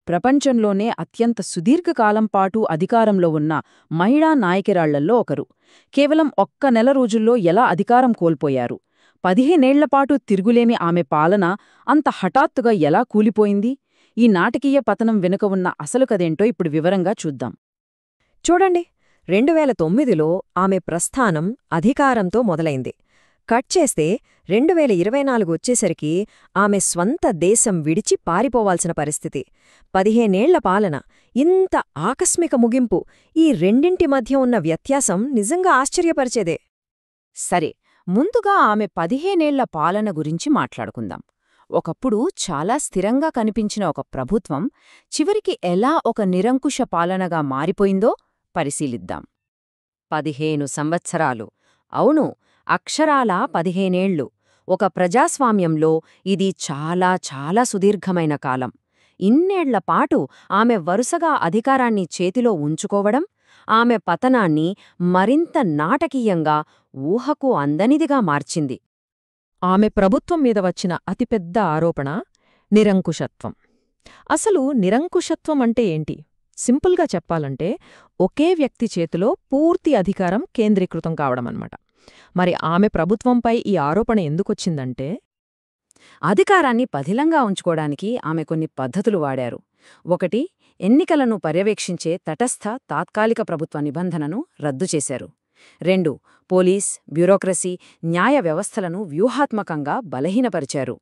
ప్రపంచంలోనే అత్యంత సుదీర్ఘకాలం పాటు అధికారంలో ఉన్న మహిళా నాయకురాళ్లల్లో ఒకరు. కేవలం ఒక్క నెల రోజుల్లో ఎలా అధికారం కోల్పోయారు? 15 ఏళ్లపాటు తిరుగులేని ఆమె పాలన అంత హఠాత్తుగా ఎలా కూలిపోయింది? ఈ నాటకీయ పతనం వెనుక ఉన్న అసలు కథేంటో ఇప్పుడు వివరంగా చూద్దాం. చూడండి, 2009లో ఆమె ప్రస్థానం అధికారంతో మొదలైంది. కట్ చేస్తే 2024 వచ్చేసరికి ఆమె స్వంత దేశం విడిచి పారిపోవాల్సిన పరిస్థితి. 15 ఏళ్ల పాలన, ఇంత ఆకస్మిక ముగింపు, ఈ రెండింటి మధ్య ఉన్న వ్యత్యాసం నిజంగా ఆశ్చర్యపరిచేదే. సరే, ముందుగా ఆమె 15 ఏళ్ల పాలన గురించి మాట్లాడుకుందాం. ఒకప్పుడు చాలా స్థిరంగా కనిపించిన ఒక ప్రభుత్వం చివరికి ఎలా ఒక నిరంకుశ పాలనగా మారిపోయిందో పరిశీలిద్దాం. 15 సంవత్సరాలు. అవును, అక్షరాలా 15 ఏళ్లు. ఒక ప్రజాస్వామ్యంలో ఇది చాలా చాలా సుదీర్ఘమైన కాలం. ఇన్నేళ్లపాటు ఆమె వరుసగా అధికారాన్ని చేతిలో ఉంచుకోవడం, ఆమె పతనాన్ని మరింత నాటకీయంగా, ఊహకు అందనిదిగా మార్చింది. ఆమె ప్రభుత్వం మీద వచ్చిన అతిపెద్ద ఆరోపణ నిరంకుశత్వం. అసలు నిరంకుశత్వం అంటే ఏంటి? సింపుల్గా చెప్పాలంటే ఒకే వ్యక్తి చేతిలో పూర్తి అధికారం కేంద్రీకృతం కావడమన్నమాట. మరి ఆమె ప్రభుత్వంపై ఈ ఆరోపణ ఎందుకొచ్చిందంటే, అధికారాన్ని పదిలంగా ఉంచుకోవడానికి ఆమె కొన్ని పద్ధతులు వాడారు. ఒకటి, ఎన్నికలను పర్యవేక్షించే తటస్థ తాత్కాలిక ప్రభుత్వ నిబంధనను రద్దు చేశారు. 2, పోలీస్, బ్యూరోక్రసీ, న్యాయ వ్యవస్థలను వ్యూహాత్మకంగా బలహీనపరిచారు.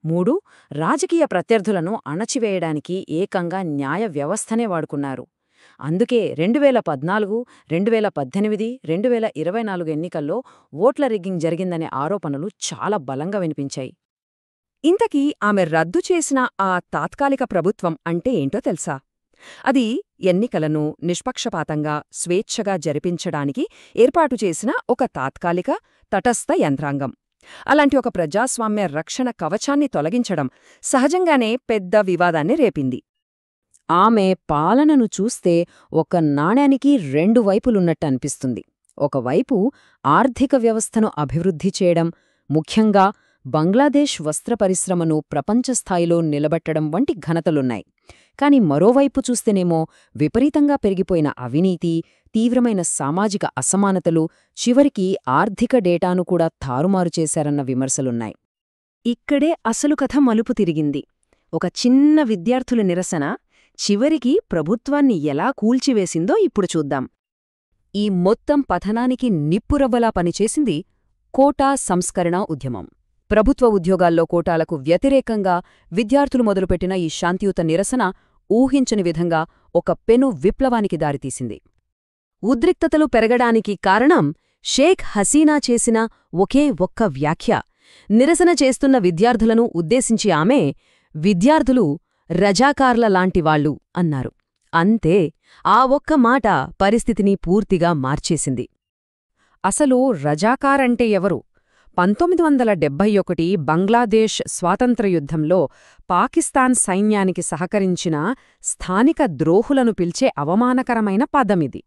3, రాజకీయ ప్రత్యర్థులను అణచివేయడానికి ఏకంగా న్యాయ వ్యవస్థనే వాడుకున్నారు. అందుకే 2014, 2018, 2024 ఎన్నికల్లో ఓట్ల రిగ్గింగ్ జరిగిందనే ఆరోపణలు చాలా బలంగా వినిపించాయి. ఇంతకీ ఆమె రద్దు చేసిన ఆ తాత్కాలిక ప్రభుత్వం అంటే ఏంటో తెలుసా? అది ఎన్నికలను నిష్పక్షపాతంగా, స్వేచ్ఛగా జరిపించడానికి ఏర్పాటు చేసిన ఒక తాత్కాలిక, తటస్థ యంత్రాంగం. అలాంటి ఒక ప్రజాస్వామ్య రక్షణ కవచాన్ని తొలగించడం సహజంగానే పెద్ద వివాదాన్ని రేపింది. ఆమె పాలనను చూస్తే ఒక నాణ్యానికి 2 వైపులున్నట్టనిపిస్తుంది. ఒకవైపు ఆర్థిక వ్యవస్థను అభివృద్ధి చేయడం, ముఖ్యంగా బంగ్లాదేశ్ వస్త్ర పరిశ్రమను ప్రపంచస్థాయిలో నిలబెట్టడం వంటి ఘనతలున్నాయి. కాని మరోవైపు చూస్తేనేమో విపరీతంగా పెరిగిపోయిన అవినీతి, తీవ్రమైన సామాజిక అసమానతలు, చివరికి ఆర్థిక డేటాను కూడా తారుమారు చేశారన్న విమర్శలున్నాయి. ఇక్కడే అసలు కథ మలుపు తిరిగింది. ఒక చిన్న విద్యార్థుల నిరసన చివరికి ప్రభుత్వాన్ని ఎలా కూల్చివేసిందో ఇప్పుడు చూద్దాం. ఈ మొత్తం పతనానికి నిప్పురవ్వలా పనిచేసింది కోటా సంస్కరణ ఉద్యమం. ప్రభుత్వ ఉద్యోగాల్లో కోటాలకు వ్యతిరేకంగా విద్యార్థులు మొదలుపెట్టిన ఈ శాంతియుత నిరసన ఊహించని విధంగా ఒక పెను విప్లవానికి దారితీసింది. ఉద్రిక్తతలు పెరగడానికి కారణం షేక్ హసీనా చేసిన ఒకే ఒక్క వ్యాఖ్య. నిరసన చేస్తున్న విద్యార్థులను ఉద్దేశించి ఆమె, విద్యార్థులు రజాకార్ల లాంటివాళ్లు అన్నారు. అంతే, ఆ ఒక్క మాట పరిస్థితిని పూర్తిగా మార్చేసింది. అసలు రజాకారంటే ఎవరు? 1971 బంగ్లాదేశ్ స్వాతంత్రయుద్ధంలో పాకిస్తాన్ సైన్యానికి సహకరించిన స్థానిక ద్రోహులను పిలిచే అవమానకరమైన పదమిది.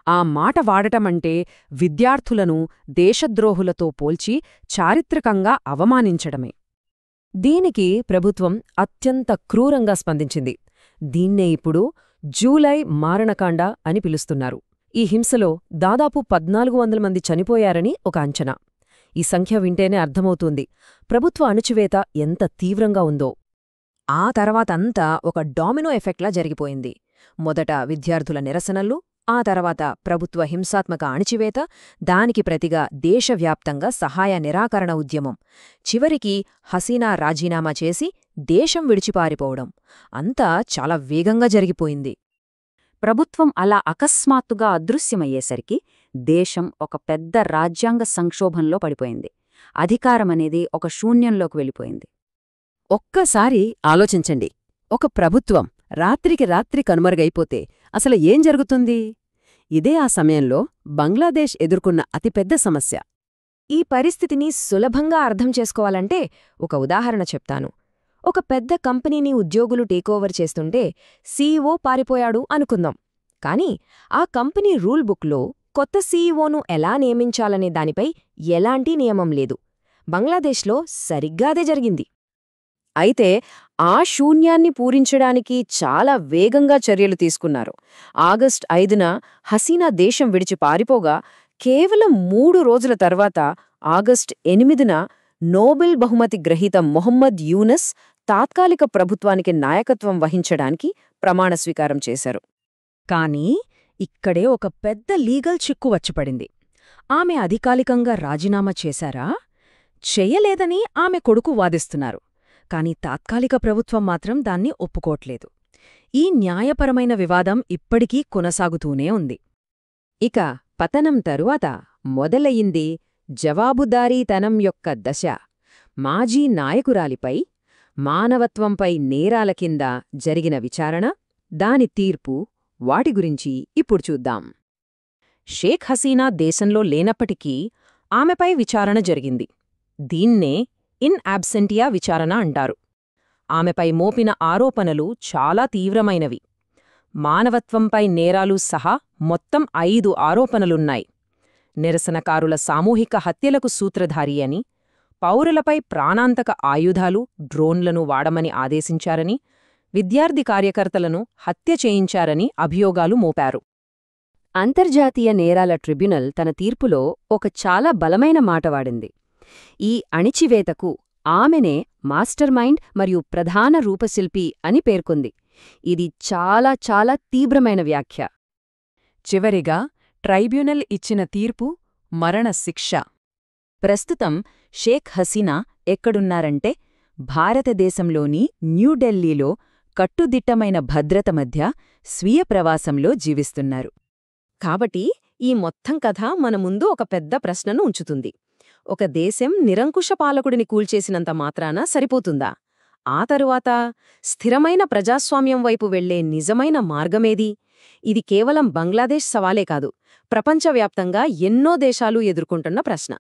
ఆ మాట వాడటమంటే విద్యార్థులను దేశద్రోహులతో పోల్చి చారిత్రకంగా అవమానించడమే. దీనికి ప్రభుత్వం అత్యంత క్రూరంగా స్పందించింది. దీన్నే ఇప్పుడు జూలై మారణకాండ అని పిలుస్తున్నారు. ఈ హింసలో దాదాపు 1400 మంది చనిపోయారని ఒక అంచనా. ఈ సంఖ్య వింటేనే అర్థమవుతుంది ప్రభుత్వ అణచివేత ఎంత తీవ్రంగా ఉందో. ఆ తర్వాతంతా ఒక డామినో ఎఫెక్ట్లా జరిగిపోయింది. మొదట విద్యార్థుల నిరసనలు, ఆ తర్వాత ప్రభుత్వ హింసాత్మక అణచివేత, దానికి ప్రతిగా దేశవ్యాప్తంగా సహాయ నిరాకరణ ఉద్యమం, చివరికి హసీనా రాజీనామా చేసి దేశం విడిచిపారిపోవడం. అంతా చాలా వేగంగా జరిగిపోయింది. ప్రభుత్వం అలా అకస్మాత్తుగా అదృశ్యమయ్యేసరికి దేశం ఒక పెద్ద రాజ్యాంగ సంక్షోభంలో పడిపోయింది. అధికారమనేది ఒక శూన్యంలోకి వెళ్ళిపోయింది. ఒక్కసారి ఆలోచించండి, ఒక ప్రభుత్వం రాత్రికి రాత్రి కనుమరుగైపోతే అసలు ఏం జరుగుతుంది? ఇదే ఆ సమయంలో బంగ్లాదేశ్ ఎదుర్కొన్న అతిపెద్ద సమస్య. ఈ పరిస్థితిని సులభంగా అర్థం చేసుకోవాలంటే ఒక ఉదాహరణ చెప్తాను. ఒక పెద్ద కంపెనీని ఉద్యోగులు టేకోవర్ చేస్తుంటే సీఈఓ పారిపోయాడు అనుకుందాం. కానీ ఆ కంపెనీ రూల్ బుక్లో కొత్త సీఈఓను ఎలా నియమించాలనే దానిపై ఎలాంటి నియమం లేదు. బంగ్లాదేశ్లో సరిగ్గా అదే జరిగింది. అయితే ఆ శూన్యాన్ని పూరించడానికి చాలా వేగంగా చర్యలు తీసుకున్నారు. ఆగస్టు 5న హసీనా దేశం విడిచి పారిపోగా కేవలం 3 రోజుల తర్వాత ఆగస్టు 8న నోబెల్ బహుమతి గ్రహీత మొహమ్మద్ యూనస్ తాత్కాలిక ప్రభుత్వానికి నాయకత్వం వహించడానికి ప్రమాణ స్వీకారం చేశారు. కానీ ఇక్కడే ఒక పెద్ద లీగల్ చిక్కు వచ్చిపడింది. ఆమె అధికారికంగా రాజీనామా చేశారా? చెయ్యలేదని ఆమె కొడుకు వాదిస్తున్నారు. కాని తాత్కాలిక ప్రభుత్వం మాత్రం దాన్ని ఒప్పుకోట్లేదు. ఈ న్యాయపరమైన వివాదం ఇప్పటికీ కొనసాగుతూనే ఉంది. ఇక పతనం తరువాత మొదలయింది జవాబుదారీతనం యొక్క దశ. మాజీ నాయకురాలిపై, మానవత్వంపై నేరాల కింద జరిగిన విచారణ, దాని తీర్పు, వాటి గురించి ఇప్పుడు చూద్దాం. షేక్ హసీనా దేశంలో లేనప్పటికీ ఆమెపై విచారణ జరిగింది. దీన్నే ఇన్ అబ్సెంటియా విచారణ అంటారు. ఆమెపై మోపిన ఆరోపణలు చాలా తీవ్రమైనవి. మానవత్వంపై నేరాలు సహా మొత్తం 5 ఆరోపణలున్నాయి. నిరసనకారుల సామూహిక హత్యలకు సూత్రధారి అని, పౌరులపై ప్రాణాంతక ఆయుధాలు, డ్రోన్లను వాడమని ఆదేశించారని, విద్యార్థి కార్యకర్తలను హత్య చేయించారని అభియోగాలు మోపారు. అంతర్జాతీయ నేరాల ట్రిబ్యునల్ తన తీర్పులో ఒక చాలా బలమైన మాట వాడింది. ఈ అణిచివేతకు ఆమెనే మాస్టర్ మైండ్ మరియు ప్రధాన రూపశిల్పి అని పేర్కొంది. ఇది చాలా చాలా తీవ్రమైన వ్యాఖ్య. చివరిగా ట్రైబ్యునల్ ఇచ్చిన తీర్పు మరణశిక్ష. ప్రస్తుతం షేక్ హసీనా ఎక్కడున్నారంటే భారతదేశంలోని న్యూఢిల్లీలో కట్టుదిట్టమైన భద్రత మధ్య స్వీయ ప్రవాసంలో జీవిస్తున్నారు. కాబట్టి ఈ మొత్తం కథ మన ముందు ఒక పెద్ద ప్రశ్నను ఉంచుతుంది. ఒక దేశం నిరంకుశ పాలకుడిని కూల్చేసినంత మాత్రాన సరిపోతుందా? ఆ తరువాత స్థిరమైన ప్రజాస్వామ్యం వైపు వెళ్లే నిజమైన మార్గమేది? ఇది కేవలం బంగ్లాదేశ్ సవాలే కాదు, ప్రపంచవ్యాప్తంగా ఎన్నో దేశాలు ఎదుర్కొంటున్న ప్రశ్న.